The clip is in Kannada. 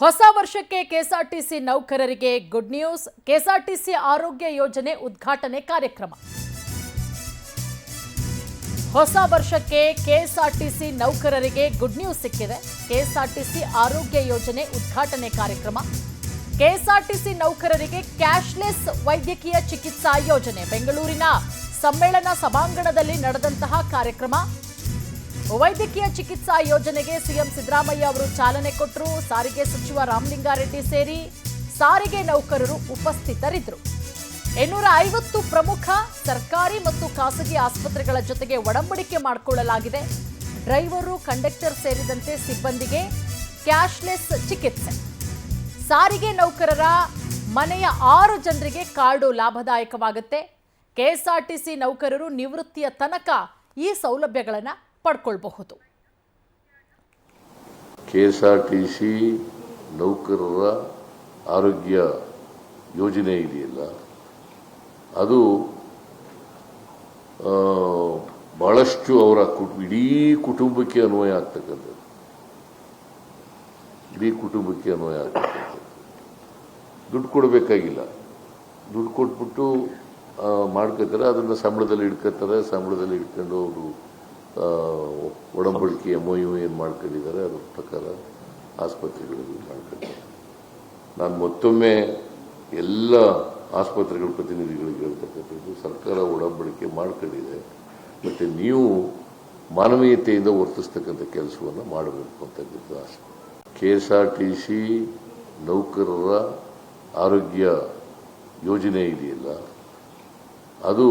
ಹೊಸ ವರ್ಷಕ್ಕೆ ಕೆಎಸ್ಆರ್ಟಿಸಿ ನೌಕರರಿಗೆ ಗುಡ್ ನ್ಯೂಸ್. ಕೆಎಸ್ಆರ್ಟಿಸಿ ಆರೋಗ್ಯ ಯೋಜನೆ ಉದ್ಘಾಟನೆ ಕಾರ್ಯಕ್ರಮ. ಹೊಸ ವರ್ಷಕ್ಕೆ ಕೆಎಸ್ಆರ್ಟಿಸಿ ನೌಕರರಿಗೆ ಗುಡ್ ನ್ಯೂಸ್ ಸಿಕ್ಕಿದೆ. ಕೆಎಸ್ಆರ್ಟಿಸಿ ಆರೋಗ್ಯ ಯೋಜನೆ ಉದ್ಘಾಟನೆ ಕಾರ್ಯಕ್ರಮ. ಕೆಎಸ್ಆರ್ಟಿಸಿ ನೌಕರರಿಗೆ ಕ್ಯಾಶ್ಲೆಸ್ ವೈದ್ಯಕೀಯ ಚಿಕಿತ್ಸಾ ಯೋಜನೆ. ಬೆಂಗಳೂರಿನ ಸಮ್ಮೇಳನ ಸಭಾಂಗಣದಲ್ಲಿ ನಡೆದಂತಹ ಕಾರ್ಯಕ್ರಮ. ವೈದ್ಯಕೀಯ ಚಿಕಿತ್ಸಾ ಯೋಜನೆಗೆ ಸಿಎಂ ಸಿದ್ದರಾಮಯ್ಯ ಅವರು ಚಾಲನೆ ಕೊಟ್ಟರು. ಸಾರಿಗೆ ಸಚಿವ ರಾಮಲಿಂಗಾರೆಡ್ಡಿ ಸೇರಿ ಸಾರಿಗೆ ನೌಕರರು ಉಪಸ್ಥಿತರಿದ್ದರು. 250 ಪ್ರಮುಖ ಸರ್ಕಾರಿ ಮತ್ತು ಖಾಸಗಿ ಆಸ್ಪತ್ರೆಗಳ ಜೊತೆಗೆ ಒಡಂಬಡಿಕೆ ಮಾಡಿಕೊಳ್ಳಲಾಗಿದೆ. ಡ್ರೈವರು, ಕಂಡಕ್ಟರ್ ಸೇರಿದಂತೆ ಸಿಬ್ಬಂದಿಗೆ ಕ್ಯಾಶ್ಲೆಸ್ ಚಿಕಿತ್ಸೆ. ಸಾರಿಗೆ ನೌಕರರ ಮನೆಯ 6 ಜನರಿಗೆ ಕಾರ್ಡು ಲಾಭದಾಯಕವಾಗುತ್ತೆ. ಕೆಎಸ್ಆರ್ಟಿಸಿ ನೌಕರರು ನಿವೃತ್ತಿಯ ತನಕ ಈ ಸೌಲಭ್ಯಗಳನ್ನು ಪಡ್ಕೊಳ್ಬಹುದು. ಕೆಎಸ್ಆರ್ಟಿಸಿ ನೌಕರರ ಆರೋಗ್ಯ ಯೋಜನೆ ಇದೆಯಲ್ಲ, ಅದು ಬಹಳಷ್ಟು ಅವರ ಇಡೀ ಕುಟುಂಬಕ್ಕೆ ಅನ್ವಯ ಆಗ್ತಕ್ಕಂಥದ್ದು. ದುಡ್ಡು ಕೊಡಬೇಕಾಗಿಲ್ಲ. ದುಡ್ಡು ಕೊಟ್ಬಿಟ್ಟು ಮಾಡ್ಕೋತಾರೆ. ಅದನ್ನು ಸಂಬಳದಲ್ಲಿ ಇಟ್ಕೊಂಡು ಅವರು ಒಡಂಬಡಿಕೆ MOU ಏನು ಮಾಡ್ಕೊಂಡಿದ್ದಾರೆ ಅದ್ರ ಪ್ರಕಾರ ಆಸ್ಪತ್ರೆಗಳಲ್ಲಿ ಮಾಡ್ಕೊಳ್ತಾರೆ. ನಾನು ಮತ್ತೊಮ್ಮೆ ಎಲ್ಲ ಆಸ್ಪತ್ರೆಗಳ ಪ್ರತಿನಿಧಿಗಳಿಗೆ ಹೇಳ್ತಕ್ಕಂಥದ್ದು, ಸರ್ಕಾರ ಒಡಂಬಡಿಕೆ ಮಾಡ್ಕೊಂಡಿದೆ, ಮತ್ತು ನೀವು ಮಾನವೀಯತೆಯಿಂದ ವರ್ತಿಸ್ತಕ್ಕಂಥ ಕೆಲಸವನ್ನು ಮಾಡಬೇಕು ಅಂತಕ್ಕಂಥ ಆಸೆ. ಕೆಎಸ್ಆರ್ಟಿಸಿ ನೌಕರರ ಆರೋಗ್ಯ ಯೋಜನೆ ಇದೆಯಲ್ಲ, ಅದು